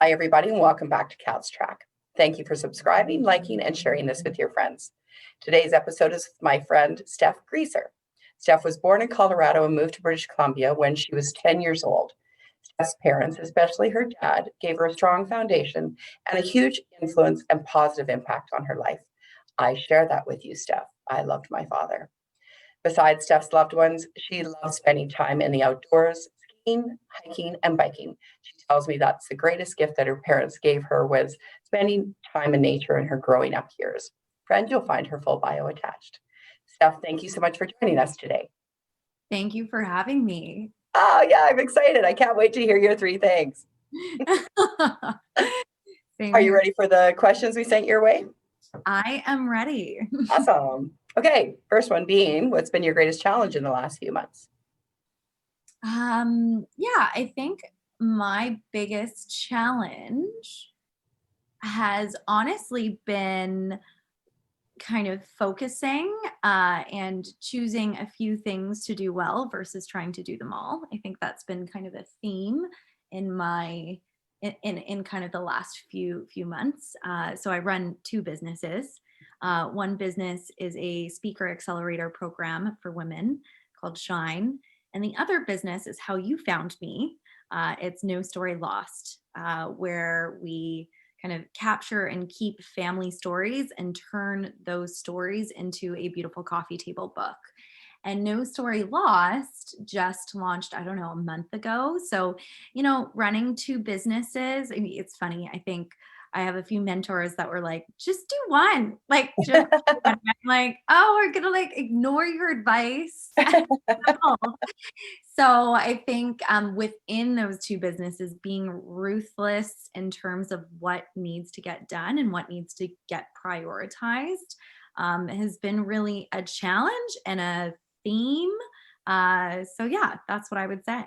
Hi, everybody, and welcome back to Cat's Track. Thank you for subscribing, liking, and sharing this with your friends. Today's episode is with my friend, Stef Grieser. Stef was born in Colorado and moved to British Columbia when she was 10 years old. Stef's parents, especially her dad, gave her a strong foundation and a huge influence and positive impact on her life. I share that with you, Stef. I loved my father. Besides Steph's loved ones, she loves spending time in the outdoors, skiing, hiking, and biking. She tells me that's the greatest gift that her parents gave her was spending time in nature in her growing up years. Friend, you'll find her full bio attached. Steph, thank you so much for joining us today. Thank you for having me. Oh, yeah, I'm excited. I can't wait to hear your three things. Same Are you here. ready for the questions we sent your way? I am ready. Awesome. Okay, first one being, what's been your greatest challenge in the last few months? Yeah, I think my biggest challenge has honestly been kind of focusing and choosing a few things to do well versus trying to do them all. I think that's been kind of a theme in my in kind of the last few months. So I run two businesses. One business is a speaker accelerator program for women called Shine, and the other business is how you found me. It's No Story Lost, where we kind of capture and keep family stories and turn those stories into a beautiful coffee table book. And No Story Lost just launched, I don't know, a month ago. So, running two businesses, I mean, it's funny. I think I have a few mentors that were like, just do one, like, just do one. I'm like, oh, we're going to like ignore your advice. So I think within those two businesses, being ruthless in terms of what needs to get done and what needs to get prioritized has been really a challenge and a theme. So yeah, that's what I would say.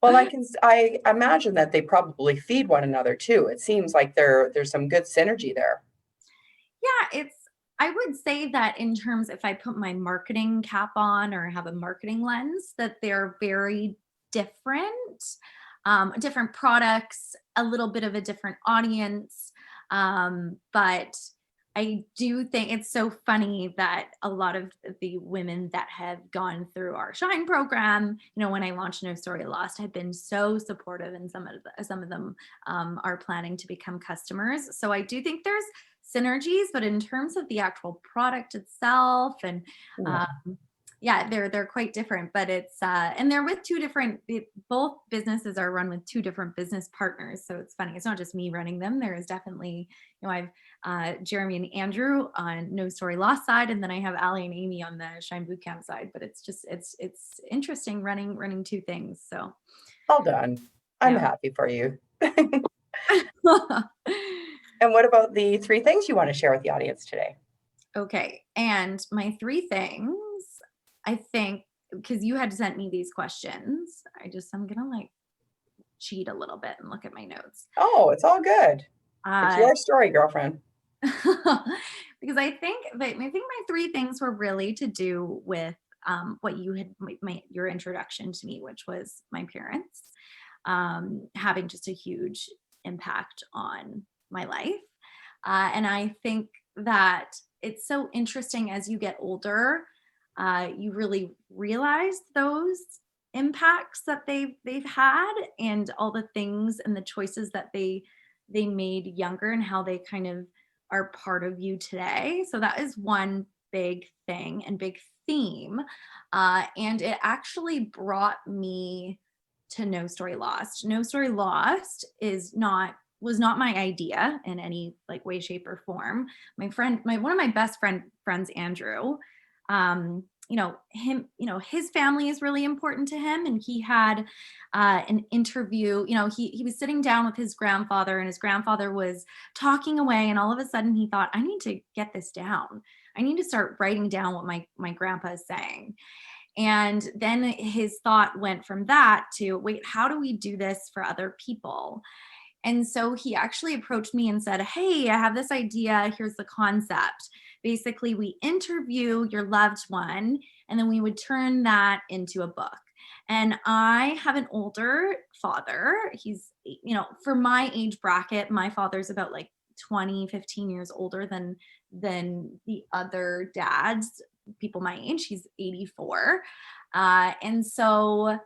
Well, I imagine that they probably feed one another too. It seems like there's some good synergy there. Yeah, I would say that in terms, if I put my marketing cap on or have a marketing lens, that they're very different, different products, a little bit of a different audience. But I do think it's so funny that a lot of the women that have gone through our Shine program, when I launched No Story Lost, have been so supportive, and some of them are planning to become customers. So I do think there's synergies, but in terms of the actual product itself and Yeah. yeah, they're quite different, but it's and they're with both businesses are run with two different business partners. So it's funny, it's not just me running them. There is definitely, I've Jeremy and Andrew on No Story Lost side, and then I have Allie and Amy on the Shine Bootcamp side. But it's just it's interesting running two things. So Well done. I'm yeah. happy for you. And what about the three things you want to share with the audience today? Okay. And my three things, I think, because you had sent me these questions, I'm going to like cheat a little bit and look at my notes. Oh, it's all good. It's Uh, your story, girlfriend. because I think my three things were really to do with what you had, your introduction to me, which was my parents having just a huge impact on my life. And I think that it's so interesting as you get older, you really realize those impacts that they've had, and all the things and the choices that they made younger, and how they kind of are part of you today. So that is one big thing and big theme. And it actually brought me to No Story Lost. No Story Lost was not my idea in any like way, shape, or form. One of my best friends, Andrew, his family is really important to him, and he had an interview. He was sitting down with his grandfather, and his grandfather was talking away, and all of a sudden he thought, I need to get this down. I need to start writing down what my grandpa is saying. And then his thought went from that to, wait, how do we do this for other people? And so he actually approached me and said, hey, I have this idea. Here's the concept. Basically, we interview your loved one, and then we would turn that into a book. And I have an older father. He's, for my age bracket, my father's about like 20, 15 years older than the other dads, people my age. He's 84. And so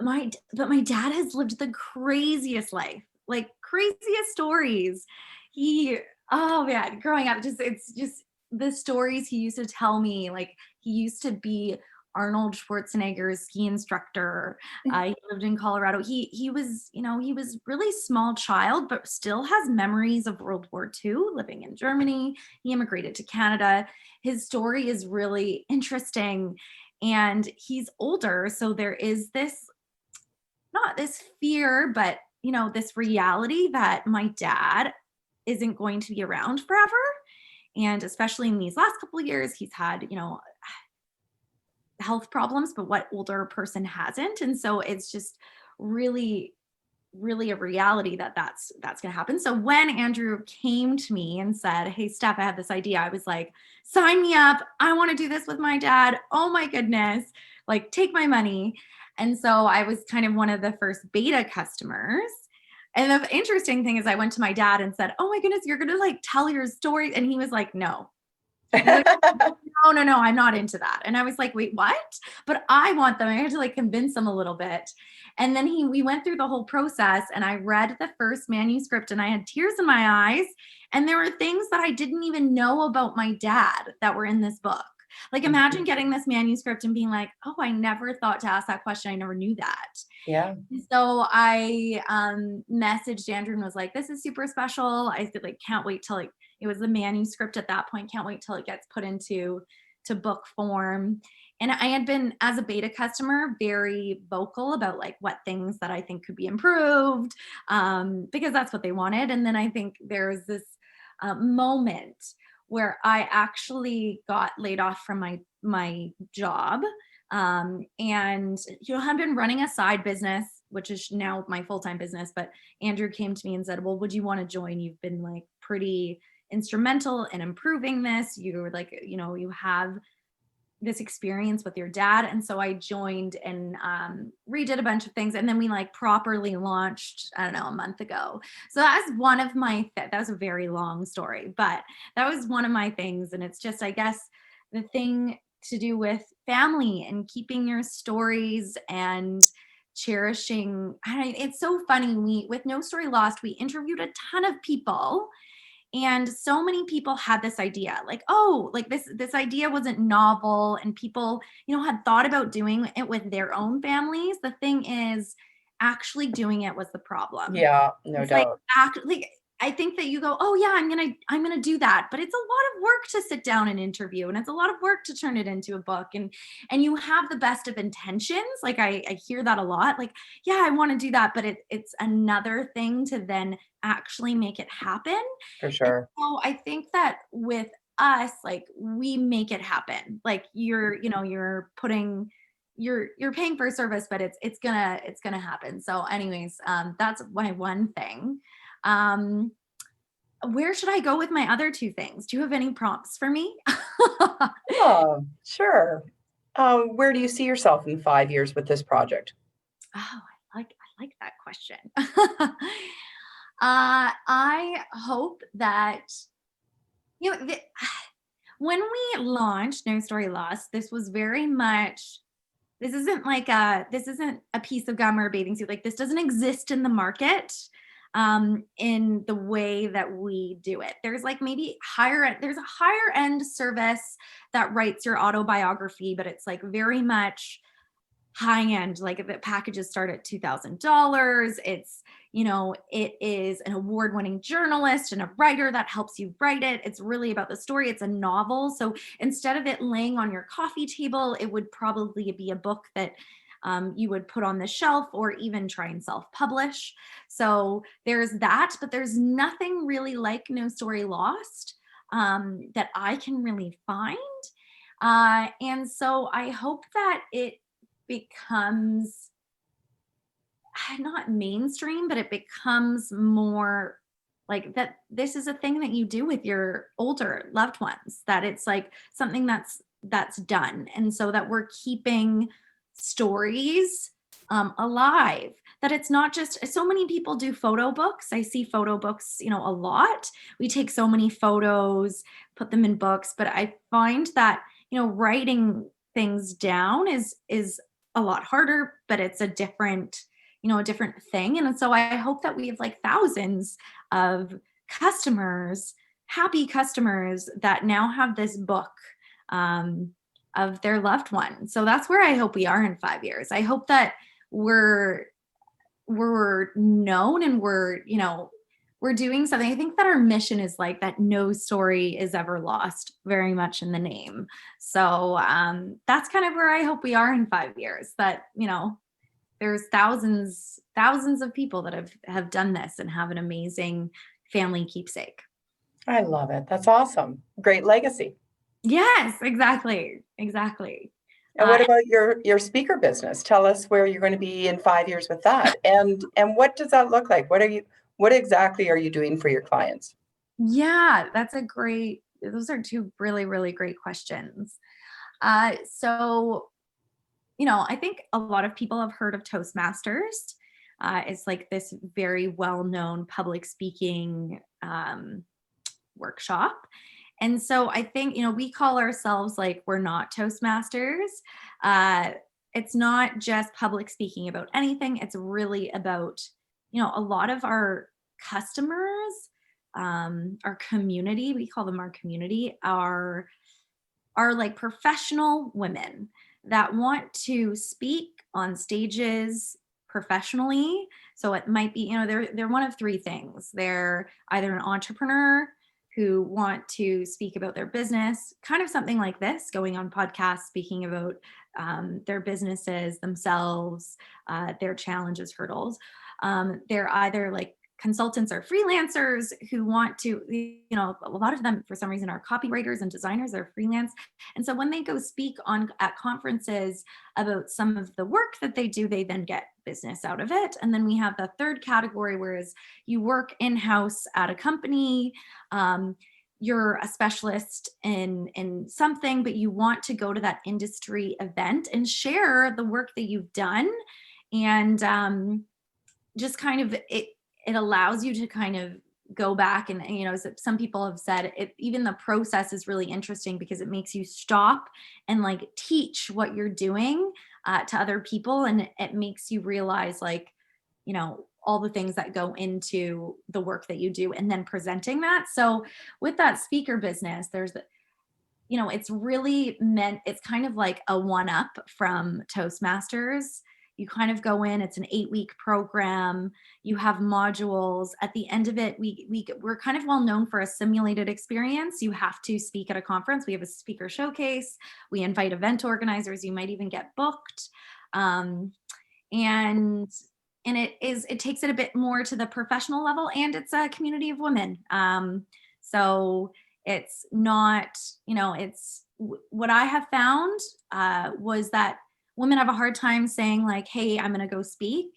my dad has lived the craziest life, like craziest stories. He Oh man, growing up, it's just the stories he used to tell me. Like, he used to be Arnold Schwarzenegger's ski instructor. He lived in Colorado. He was, he was really small child, but still has memories of World War II, living in Germany. He immigrated to Canada. His story is really interesting, and he's older, so there is this, not this fear, but this reality that my dad isn't going to be around forever. And especially in these last couple of years, he's had, health problems, but what older person hasn't? And so it's just really, really a reality that that's going to happen. So when Andrew came to me and said, "Hey, Steph, I have this idea," I was like, "Sign me up. I want to do this with my dad. Oh my goodness. Like, take my money." And so I was kind of one of the first beta customers. And the interesting thing is, I went to my dad and said, "Oh my goodness, you're going to like tell your story." And he was like, "No." He's like, "No, no, no, I'm not into that." And I was like, "Wait, what?" But I want them. I had to like convince him a little bit. And then we went through the whole process, and I read the first manuscript and I had tears in my eyes. And there were things that I didn't even know about my dad that were in this book. Like, imagine getting this manuscript and being like, "Oh, I never thought to ask that question. I never knew that." Yeah, So I messaged Andrew and was like, "This is super special. I said, like, can't wait till, like, it was the manuscript at that point. Can't wait till it gets put into book form." And I had been, as a beta customer, very vocal about like what things that I think could be improved, because that's what they wanted. And then I think there's this moment where I actually got laid off from my job. And I've been running a side business, which is now my full-time business. But Andrew came to me and said, "Well, would you want to join? You've been like pretty instrumental in improving this. You're like, you have this experience with your dad." And so I joined and redid a bunch of things. And then we like properly launched, I don't know, a month ago. So that's one of my, that was a very long story, but that was one of my things. And it's just, I guess, the thing to do with family and keeping your stories and cherishing. It's so funny. With No Story Lost, we interviewed a ton of people, and so many people had this idea, like, oh, like this idea wasn't novel, and people, had thought about doing it with their own families. The thing is, actually doing it was the problem. yeah, no It's like, doubt. like, I think that you go, "Oh yeah, I'm gonna do that," but it's a lot of work to sit down and interview, and it's a lot of work to turn it into a book. And you have the best of intentions. Like, I hear that a lot. Like, yeah, I want to do that, but it's another thing to then actually make it happen. For And sure. so I think that with us, like, we make it happen. Like, you're putting, you're paying for a service, but it's gonna happen. So anyways, that's my one thing. Um, where should I go with my other two things? Do you have any prompts for me? Oh, sure. Where do you see yourself in 5 years with this project? Oh, I like that question. I hope that, you know, the, when we launched No Story Lost, this was very much, this isn't a piece of gum or a bathing suit. Like, this doesn't exist in the market in the way that we do it. There's like maybe there's a higher end service that writes your autobiography, but it's like very much high end. Like, the packages start at $2,000. It's, it is an award winning journalist and a writer that helps you write it. It's really about the story. It's a novel. So instead of it laying on your coffee table, it would probably be a book that you would put on the shelf, or even try and self-publish. So there's that, but there's nothing really like No Story Lost that I can really find. And so I hope that it becomes not mainstream, but it becomes more like that. This is a thing that you do with your older loved ones, that it's like something that's done. And so that we're keeping stories alive, that it's not just, so many people do photo books. I see photo books, a lot. We take so many photos, put them in books, but I find that, writing things down is a lot harder, but it's a different thing. And so I hope that we have like thousands of customers, happy customers that now have this book of their loved one. So that's where I hope we are in 5 years. I hope that we're known and we're doing something. I think that our mission is like that no story is ever lost, very much in the name. So that's kind of where I hope we are in 5 years, that, there's thousands of people that have done this and have an amazing family keepsake. I love it. That's awesome. Great legacy. Yes, exactly. And what about your speaker business? Tell us where you're going to be in 5 years with that. And what does that look like? What exactly are you doing for your clients? Yeah, those are two really, really great questions. So, I think a lot of people have heard of Toastmasters. It's like this very well-known public speaking workshop. And so I think, we call ourselves like, we're not Toastmasters. It's not just public speaking about anything. It's really about, a lot of our customers, our community, we call them our community, are like professional women that want to speak on stages professionally. So it might be, they're one of three things. They're either an entrepreneur who want to speak about their business, kind of something like this, going on podcasts, speaking about their businesses themselves, their challenges, hurdles. They're either like consultants or freelancers who want to, a lot of them for some reason are copywriters and designers, they're freelance. And so when they go speak at conferences about some of the work that they do, they then get business out of it. And then we have the third category, whereas you work in-house at a company, you're a specialist in something, but you want to go to that industry event and share the work that you've done. And just kind of it allows you to kind of go back and, some people have said even the process is really interesting because it makes you stop and like teach what you're doing to other people. And it makes you realize like, all the things that go into the work that you do and then presenting that. So with that speaker business, it's really it's kind of like a one-up from Toastmasters. You kind of go in, it's an 8-week program. You have modules. At the end of it, we're kind of well known for a simulated experience. You have to speak at a conference. We have a speaker showcase. We invite event organizers. You might even get booked. And it takes it a bit more to the professional level, and it's a community of women. So it's not, it's what I have found was that women have a hard time saying like, hey, I'm going to go speak,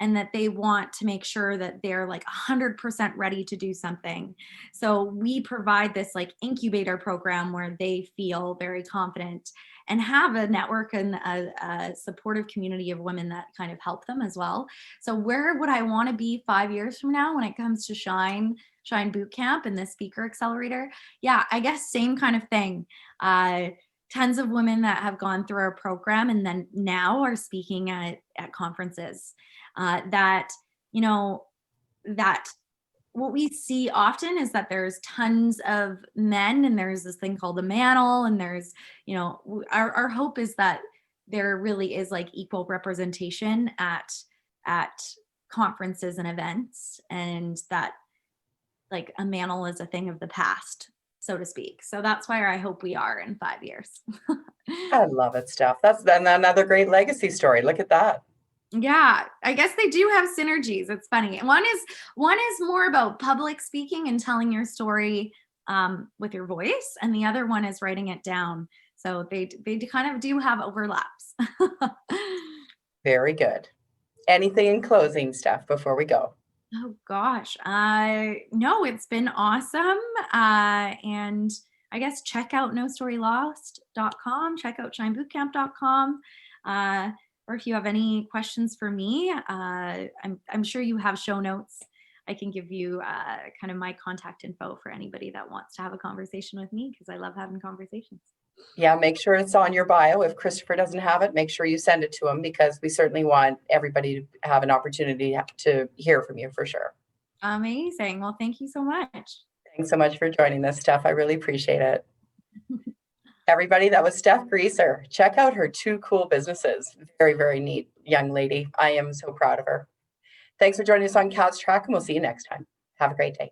and that they want to make sure that they're like 100% ready to do something. So we provide this like incubator program where they feel very confident and have a network and a supportive community of women that kind of help them as well. So where would I want to be 5 years from now when it comes to Shine Bootcamp and the Speaker Accelerator? Yeah, I guess same kind of thing. Tons of women that have gone through our program and then now are speaking at conferences. That what we see often is that there's tons of men, and there's this thing called a mantle, and there's, our hope is that there really is like equal representation at conferences and events, and that like a mantle is a thing of the past, so to speak. So that's where I hope we are in 5 years. I love it, Steph. That's then another great legacy story. Look at that. Yeah, I guess they do have synergies. It's funny. One is more about public speaking and telling your story with your voice, and the other one is writing it down. So they kind of do have overlaps. Very good. Anything in closing, Steph, before we go? Oh gosh, no, it's been awesome. And I guess check out nostorylost.com, check out shinebootcamp.com. or if you have any questions for me, I'm sure you have show notes. I can give you kind of my contact info for anybody that wants to have a conversation with me, because I love having conversations. Yeah, make sure it's on your bio. If Christopher doesn't have it, make sure you send it to him, because we certainly want everybody to have an opportunity to hear from you for sure. Amazing. Well, thank you so much. Thanks so much for joining us, Steph. I really appreciate it. Everybody, that was Stef Grieser. Check out her 2 cool businesses. Very, very neat young lady. I am so proud of her. Thanks for joining us on Cats Track, and we'll see you next time. Have a great day.